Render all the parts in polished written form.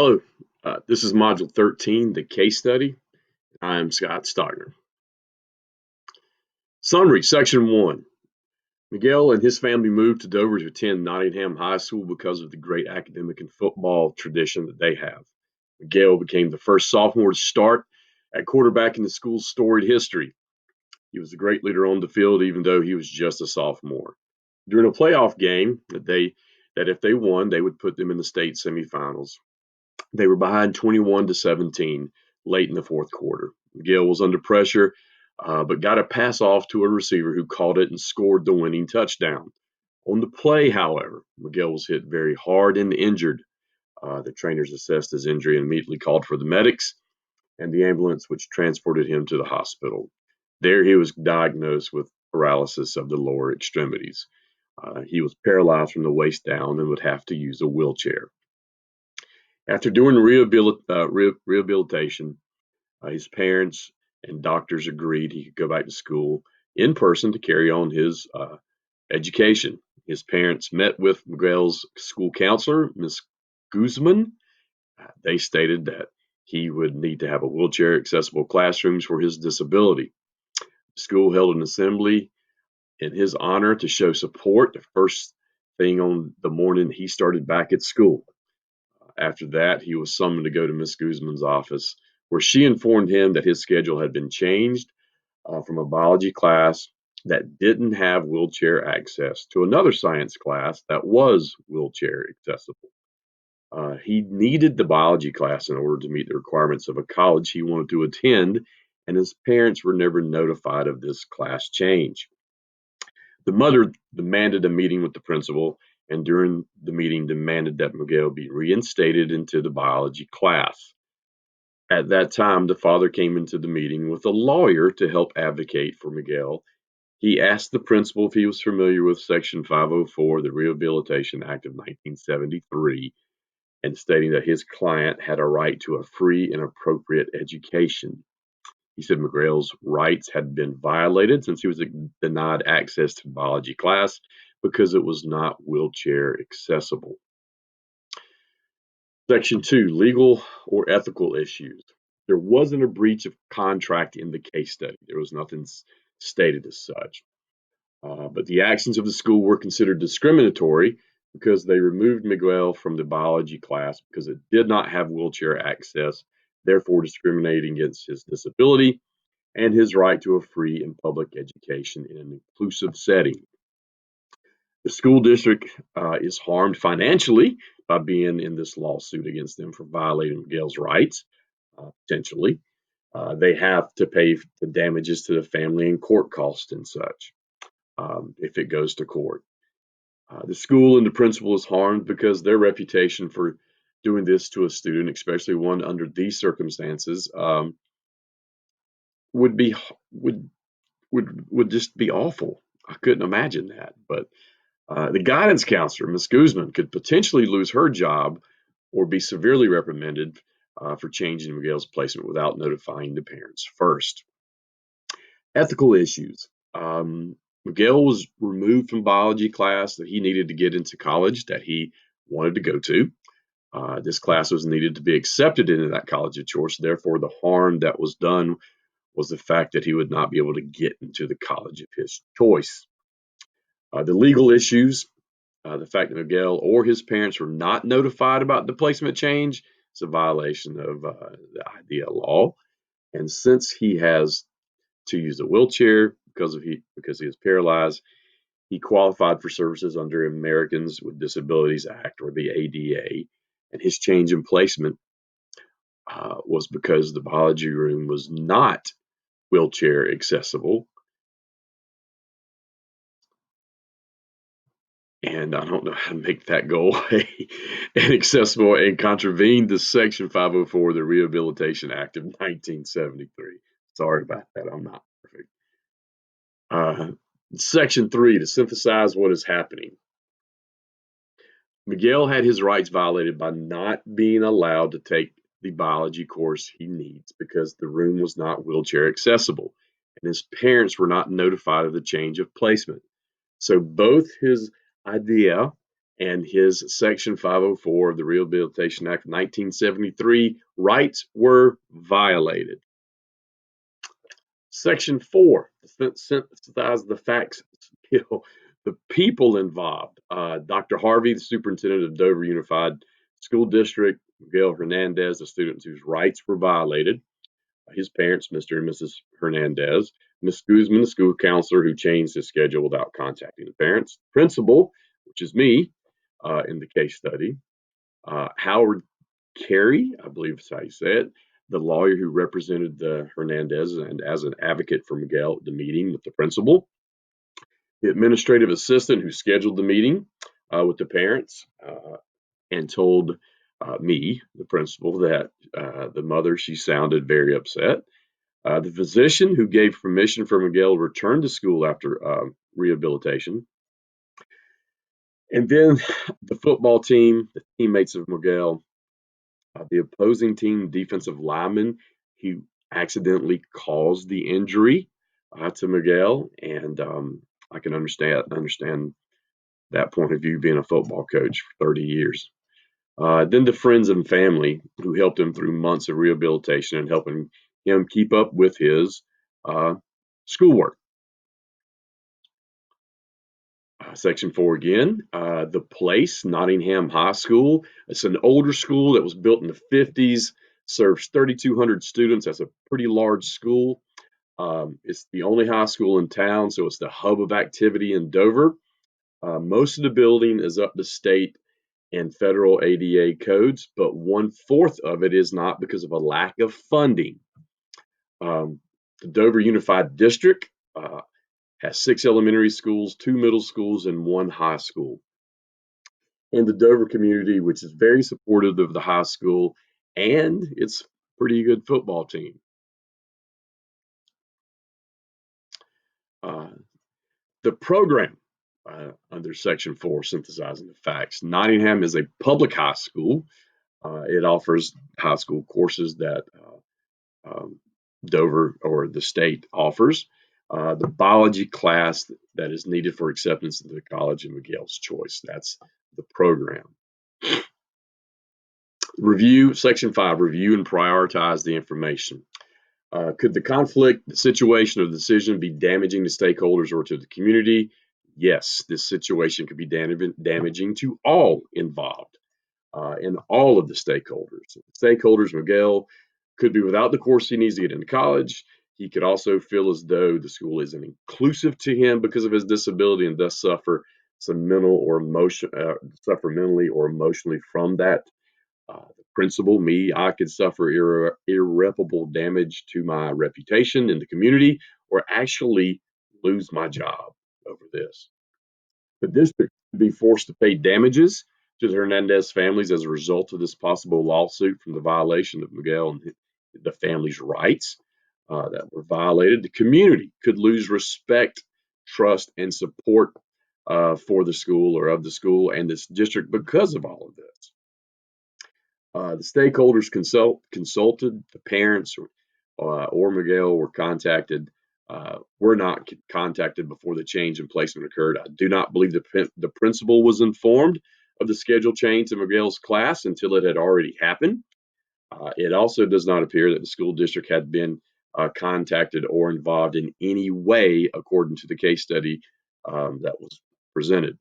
Hello, this is Module 13, the case study. I am Scott Stockner. Summary, Section 1. Miguel and his family moved to Dover to attend Nottingham High School because of the great academic and football tradition that they have. Miguel became the first sophomore to start at quarterback in the school's storied history. He was a great leader on the field, even though he was just a sophomore. During a playoff game that if they won, they would put them in the state semifinals. They were behind 21-17 late in the fourth quarter. Miguel was under pressure, but got a pass off to a receiver who caught it and scored the winning touchdown. On the play, however, Miguel was hit very hard and injured. The trainers assessed his injury and immediately called for the medics and the ambulance, which transported him to the hospital. There he was diagnosed with paralysis of the lower extremities. He was paralyzed from the waist down and would have to use a wheelchair. After doing rehabilitation, his parents and doctors agreed he could go back to school in person to carry on his education. His parents met with Miguel's school counselor, Ms. Guzman. They stated that he would need to have a wheelchair-accessible classrooms for his disability. The school held an assembly in his honor to show support the first thing on the morning he started back at school. After that, he was summoned to go to Miss Guzman's office, where she informed him that his schedule had been changed from a biology class that didn't have wheelchair access to another science class that was wheelchair accessible. He needed the biology class in order to meet the requirements of a college he wanted to attend, and his parents were never notified of this class change. The mother demanded a meeting with the principal, and during the meeting demanded that Miguel be reinstated into the biology class. At that time, the father came into the meeting with a lawyer to help advocate for Miguel. He asked the principal if he was familiar with Section 504 of the Rehabilitation Act of 1973, and stating that his client had a right to a free and appropriate education. He said Miguel's rights had been violated since he was denied access to biology class because it was not wheelchair accessible. Section 2, legal or ethical issues. There wasn't a breach of contract in the case study. There was nothing stated as such. But the actions of the school were considered discriminatory because they removed Miguel from the biology class because it did not have wheelchair access, therefore discriminating against his disability and his right to a free and public education in an inclusive setting. The school district is harmed financially by being in this lawsuit against them for violating Miguel's rights, potentially. They have to pay the damages to the family and court costs and such if it goes to court. The school and the principal is harmed because their reputation for doing this to a student, especially one under these circumstances, would be would just be awful. I couldn't imagine that. But the guidance counselor, Ms. Guzman, could potentially lose her job or be severely reprimanded for changing Miguel's placement without notifying the parents first. Ethical issues. Miguel was removed from biology class that he needed to get into college that he wanted to go to. This class was needed to be accepted into that college of choice. Therefore, the harm that was done was the fact that he would not be able to get into the college of his choice. The legal issues, the fact that Miguel or his parents were not notified about the placement change is a violation of the EDL law. And since he has to use a wheelchair because he is paralyzed, he qualified for services under Americans with Disabilities Act, or the ADA, and his change in placement was because the biology room was not wheelchair accessible. And I don't know how to make that go away and accessible and contravene the Section 504 of the Rehabilitation Act of 1973. Sorry about that. I'm not perfect. Section 3, to synthesize what is happening. Miguel had his rights violated by not being allowed to take the biology course he needs because the room was not wheelchair accessible, and his parents were not notified of the change of placement. So both his idea and his Section 504 of the Rehabilitation Act of 1973 rights were violated. Section 4, synthesize the facts. The people involved. Dr. Harvey, the superintendent of Dover Unified School District, Miguel Hernandez, the students whose rights were violated, his parents, Mr. and Mrs. Hernandez, Ms. Guzman, the school counselor who changed his schedule without contacting the parents, principal, which is me in the case study, Howard Carey, I believe is how you say it, the lawyer who represented the Hernandez and as an advocate for Miguel at the meeting with the principal, the administrative assistant who scheduled the meeting with the parents and told me, the principal, that the mother, she sounded very upset. The physician who gave permission for Miguel to return to school after rehabilitation. And then the football team, the teammates of Miguel, the opposing team defensive lineman, he accidentally caused the injury to Miguel, and I can understand that point of view being a football coach for 30 years. Then the friends and family who helped him through months of rehabilitation and helping him keep up with his schoolwork. Section 4 again, the place, Nottingham High School. It's an older school that was built in the 50s, serves 3,200 students. That's a pretty large school. It's the only high school in town, so it's the hub of activity in Dover. Most of the building is up to state and federal ADA codes, but 1/4 of it is not because of a lack of funding. The Dover Unified District has 6 elementary schools, 2 middle schools, and 1 high school. And the Dover community, which is very supportive of the high school and its pretty good football team. The program under Section 4, synthesizing the facts. Nottingham is a public high school. It offers high school courses that Dover or the state offers. The biology class that is needed for acceptance into the college of Miguel's choice. That's the program. Review, Section 5, review and prioritize the information. Could the conflict, situation, or decision be damaging to stakeholders or to the community? Yes, this situation could be damaging to all involved and all of the stakeholders. Stakeholders, Miguel could be without the course he needs to get into college. He could also feel as though the school isn't inclusive to him because of his disability and thus suffer some suffer mentally or emotionally from that. The principal, me, I could suffer irreparable damage to my reputation in the community or actually lose my job over this. The district could be forced to pay damages to the Hernandez families as a result of this possible lawsuit from the violation of Miguel and the family's rights that were violated. The community could lose respect, trust, and support for the school or of the school and this district because of all of this. The stakeholders consulted, the parents or Miguel were contacted. Were not contacted before the change in placement occurred. I do not believe the principal was informed of the schedule change to Miguel's class until it had already happened. It also does not appear that the school district had been contacted or involved in any way, according to the case study that was presented.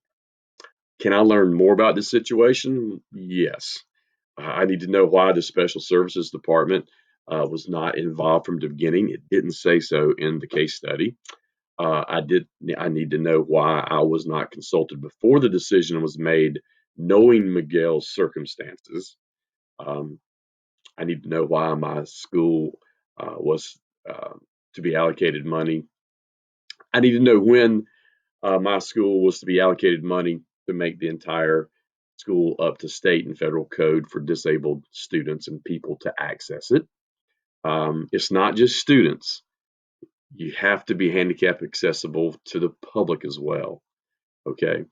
Can I learn more about this situation? Yes. I need to know why the Special Services Department was not involved from the beginning. It didn't say so in the case study. I need to know why I was not consulted before the decision was made, knowing Miguel's circumstances. I need to know why my school was to be allocated money. I need to know when my school was to be allocated money to make the entire school up to state and federal code for disabled students and people to access it. It's not just students. You have to be handicap accessible to the public as well. Okay.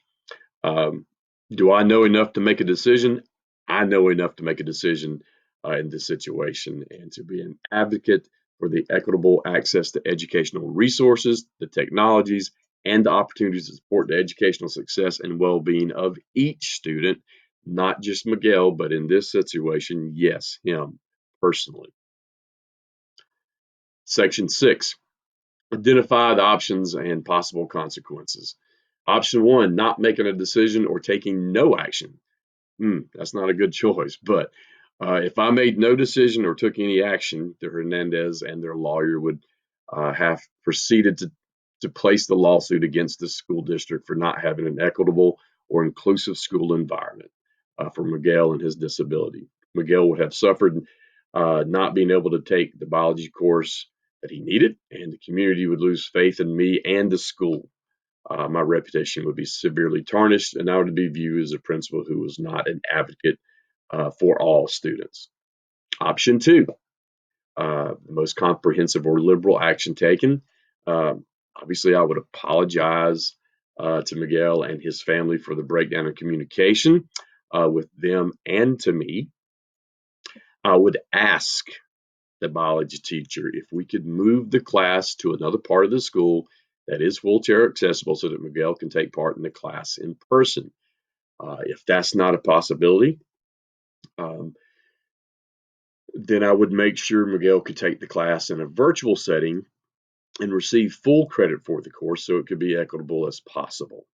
Do I know enough to make a decision? I know enough to make a decision in this situation and to be an advocate for the equitable access to educational resources, the technologies, and the opportunities to support the educational success and well-being of each student, not just Miguel, but in this situation, yes, him personally. Section 6, identify the options and possible consequences. Option 1, not making a decision or taking no action. That's not a good choice. But if I made no decision or took any action, the Hernandez and their lawyer would have proceeded to place the lawsuit against the school district for not having an equitable or inclusive school environment for Miguel and his disability. Miguel would have suffered not being able to take the biology course that he needed, and the community would lose faith in me and the school. My reputation would be severely tarnished, and I would be viewed as a principal who was not an advocate for all students. Option 2, the most comprehensive or liberal action taken. Uh, Obviously, I would apologize to Miguel and his family for the breakdown in communication with them and to me. I would ask the biology teacher if we could move the class to another part of the school that is wheelchair accessible so that Miguel can take part in the class in person. If that's not a possibility, um, then I would make sure Miguel could take the class in a virtual setting and receive full credit for the course so it could be equitable as possible.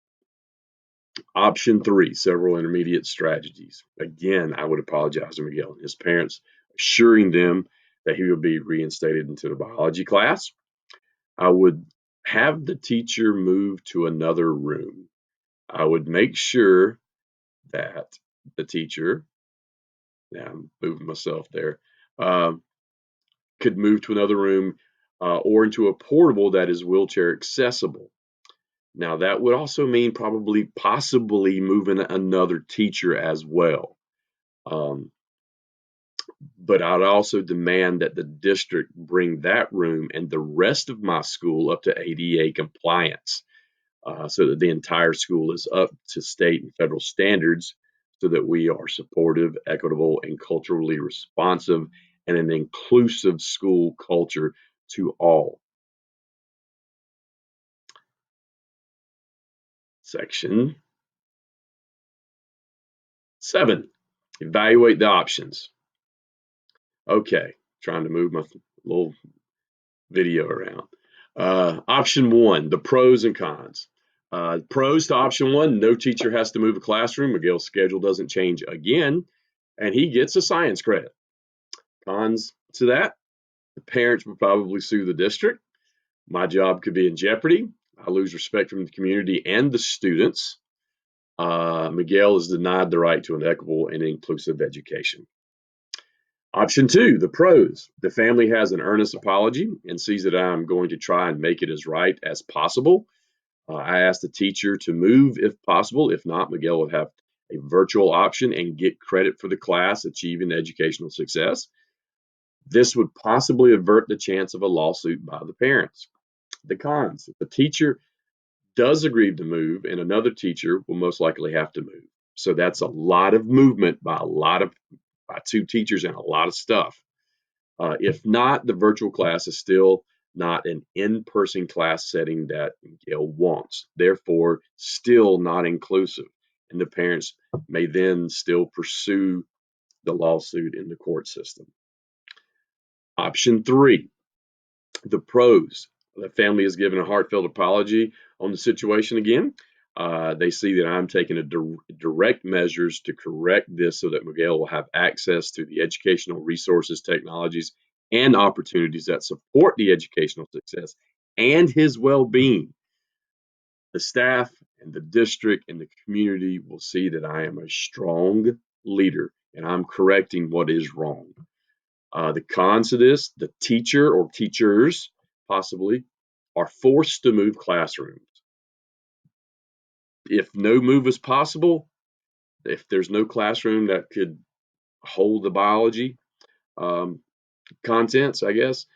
Option 3, several intermediate strategies. Again, I would apologize to Miguel and his parents, assuring them that he would be reinstated into the biology class. I would have the teacher move to another room. I would make sure that the teacher, now I'm moving myself there, um, could move to another room or into a portable that is wheelchair accessible. Now, that would also mean possibly moving another teacher as well. Um, but I'd also demand that the district bring that room and the rest of my school up to ADA compliance so that the entire school is up to state and federal standards so that we are supportive, equitable, and culturally responsive and an inclusive school culture to all. Section 7, evaluate the options. Okay, trying to move my little video around. Option 1, the pros and cons. Pros to option 1, no teacher has to move a classroom. Miguel's schedule doesn't change again, and he gets a science credit. Cons to that, the parents would probably sue the district. My job could be in jeopardy. I lose respect from the community and the students. Miguel is denied the right to an equitable and inclusive education. Option 2, the pros. The family has an earnest apology and sees that I'm going to try and make it as right as possible. I asked the teacher to move if possible. If not, Miguel would have a virtual option and get credit for the class achieving educational success. This would possibly avert the chance of a lawsuit by the parents. The cons, if the teacher does agree to move and another teacher will most likely have to move. So that's a lot of movement by two teachers and a lot of stuff. If not, the virtual class is still not an in-person class setting that Yale wants. Therefore, still not inclusive. And the parents may then still pursue the lawsuit in the court system. Option 3, the pros. The family is given a heartfelt apology on the situation again. They see that I'm taking direct measures to correct this so that Miguel will have access to the educational resources, technologies, and opportunities that support the educational success and his well-being. The staff and the district and the community will see that I am a strong leader and I'm correcting what is wrong. The cons of this, the teacher or teachers possibly are forced to move classrooms. If no move is possible, if there's no classroom that could hold the biology um, contents, I guess,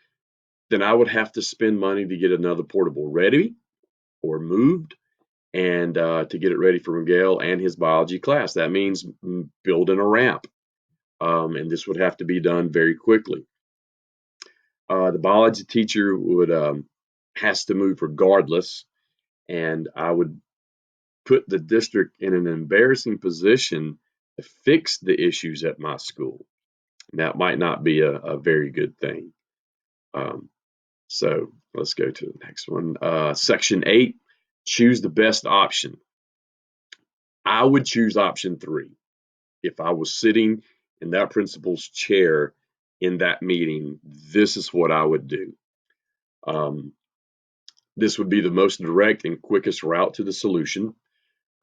then I would have to spend money to get another portable ready or moved and to get it ready for Miguel and his biology class. That means building a ramp. And this would have to be done very quickly. The biology teacher would has to move regardless, and I would put the district in an embarrassing position to fix the issues at my school. And that might not be a very good thing. Um, so let's go to the next one. Section 8, choose the best option. I would choose option 3. If I was sitting in that principal's chair in that meeting, this is what I would do. Um, this would be the most direct and quickest route to the solution,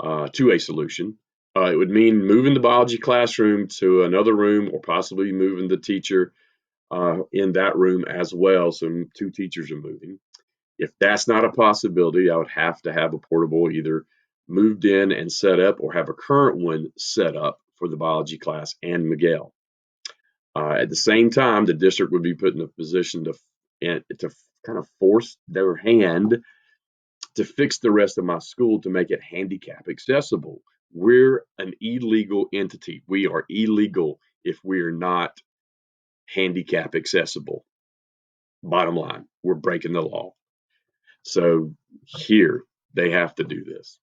to a solution. It would mean moving the biology classroom to another room, or possibly moving the teacher in that room as well. So 2 teachers are moving. If that's not a possibility, I would have to have a portable either moved in and set up, or have a current one set up for the biology class and Miguel. At the same time, the district would be put in a position to kind of force their hand to fix the rest of my school to make it handicap accessible. We're an illegal entity. We are illegal if we are not handicap accessible. Bottom line, we're breaking the law. So here, they have to do this.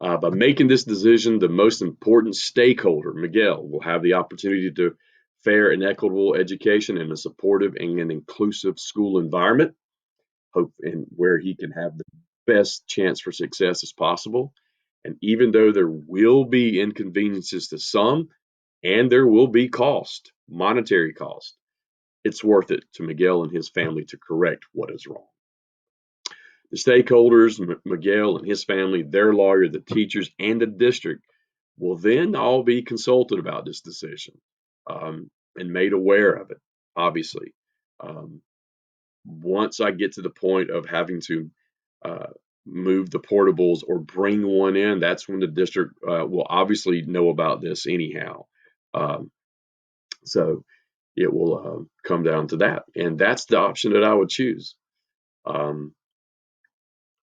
By making this decision, the most important stakeholder, Miguel, will have the opportunity to fair and equitable education in a supportive and an inclusive school environment, hope and where he can have the best chance for success as possible. And even though there will be inconveniences to some, and there will be cost, monetary cost, it's worth it to Miguel and his family to correct what is wrong. The stakeholders, Miguel and his family, their lawyer, the teachers, and the district will then all be consulted about this decision, and made aware of it, obviously. Um, Once I get to the point of having to uh, move the portables or bring one in, that's when the district will obviously know about this anyhow. Um, so it will come down to that. And that's the option that I would choose. Um,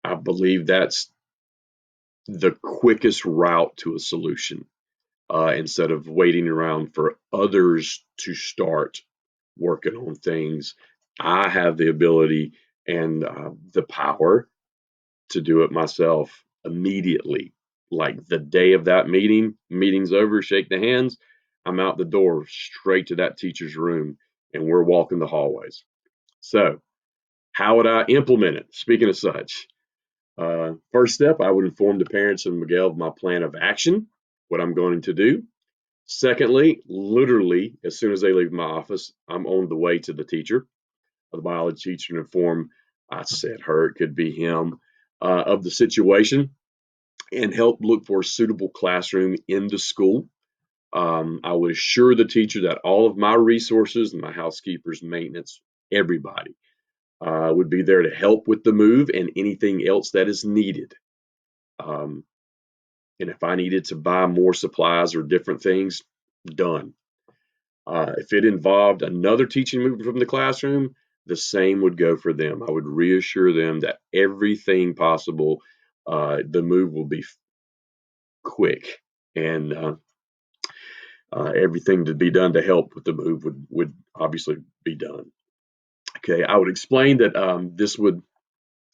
I believe that's the quickest route to a solution, instead of waiting around for others to start working on things. I have the ability and the power to do it myself immediately. Like the day of that meeting's over, shake the hands, I'm out the door straight to that teacher's room, and we're walking the hallways. So, how would I implement it? Speaking of such, first step, I would inform the parents and Miguel of my plan of action, what I'm going to do. Secondly, literally, as soon as they leave my office, I'm on the way to the teacher, the biology teacher, to inform, I said her, it could be him, of the situation, and help look for a suitable classroom in the school. I would assure the teacher that all of my resources, my housekeepers, maintenance, everybody would be there to help with the move and anything else that is needed. Um, and if I needed to buy more supplies or different things, done. If it involved another teaching movement from the classroom, the same would go for them. I would reassure them that everything possible, the move will be quick, and everything to be done to help with the move would obviously be done. Okay, I would explain that this would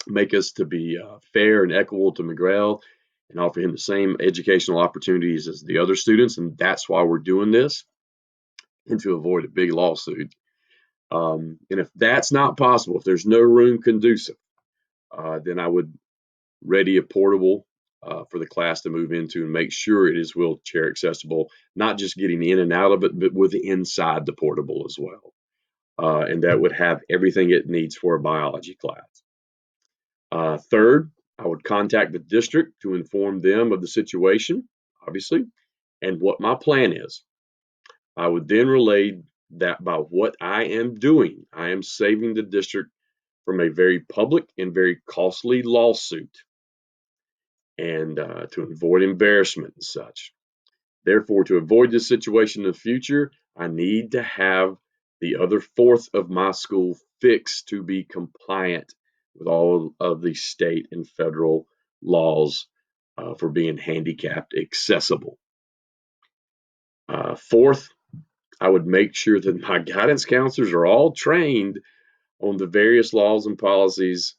make us to be fair and equitable to Miguel and offer him the same educational opportunities as the other students, and that's why we're doing this, and to avoid a big lawsuit. And if that's not possible, if there's no room conducive, then I would ready a portable for the class to move into and make sure it is wheelchair accessible, not just getting in and out of it, but with the inside the portable as well. And that would have everything it needs for a biology class. Third, I would contact the district to inform them of the situation, obviously, and what my plan is. I would then relay that by what I am doing, I am saving the district from a very public and very costly lawsuit, and to avoid embarrassment and such. Therefore, to avoid this situation in the future, I need to have the other fourth of my school fixed to be compliant with all of the state and federal laws for being handicapped accessible. Fourth, I would make sure that my guidance counselors are all trained on the various laws and policies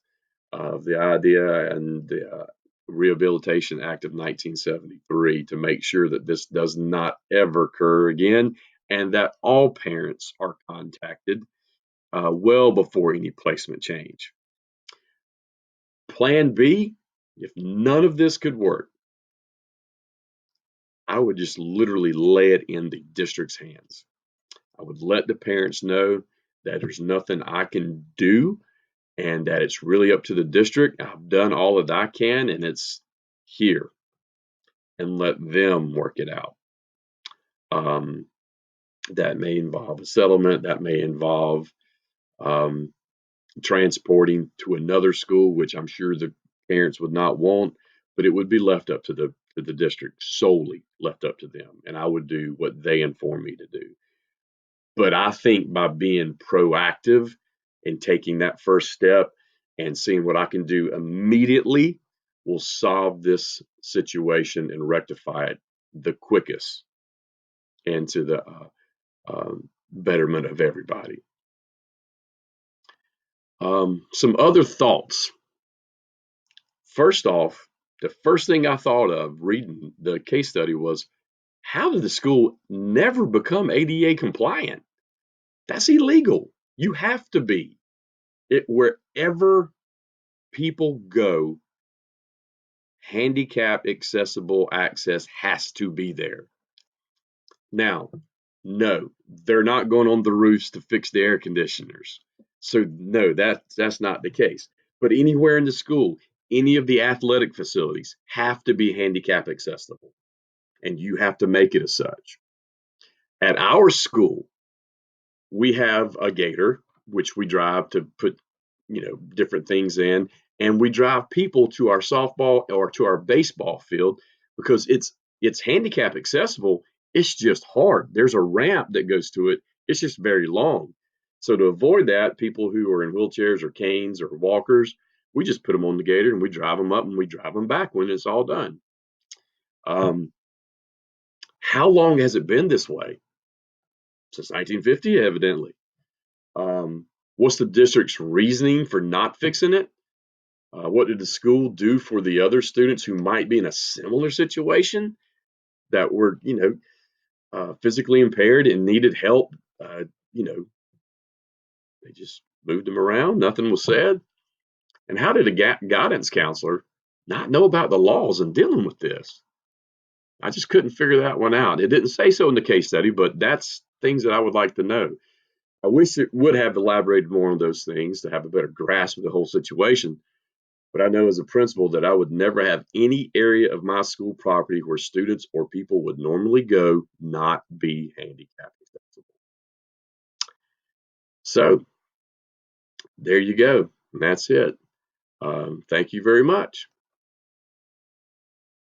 of the idea and the Rehabilitation Act of 1973 to make sure that this does not ever occur again and that all parents are contacted well before any placement change. Plan B, if none of this could work, I would just literally lay it in the district's hands. I would let the parents know that there's nothing I can do and that it's really up to the district. I've done all that I can and it's here, and let them work it out. Um, that may involve a settlement, that may involve um, transporting to another school, which I'm sure the parents would not want, but it would be left up to the district, solely left up to them, and I would do what they inform me to do. But I think by being proactive and taking that first step and seeing what I can do immediately will solve this situation and rectify it the quickest and to the betterment of everybody. Some other thoughts. First off, the first thing I thought of reading the case study was, how did the school never become ADA compliant? That's illegal. You have to be. It wherever people go, handicap accessible access has to be there. Now, no, they're not going on the roofs to fix the air conditioners. So no, that's not the case. But anywhere in the school, any of the athletic facilities have to be handicap accessible, and you have to make it as such. At our school, we have a gator, which we drive to put, different things in, and we drive people to our softball or to our baseball field because it's handicap accessible. It's just hard. There's a ramp that goes to it. It's just very long. So to avoid that, people who are in wheelchairs or canes or walkers, we just put them on the gator and we drive them up and we drive them back when it's all done. Um, how long has it been this way? Since 1950, evidently. Um, what's the district's reasoning for not fixing it? What did the school do for the other students who might be in a similar situation that were, physically impaired and needed help? You know, they just moved them around. Nothing was said. And how did a guidance counselor not know about the laws in dealing with this? I just couldn't figure that one out. It didn't say so in the case study, but that's things that I would like to know. I wish it would have elaborated more on those things to have a better grasp of the whole situation. But I know as a principal that I would never have any area of my school property where students or people would normally go not be handicapped accessible. So there you go. And that's it. Thank you very much.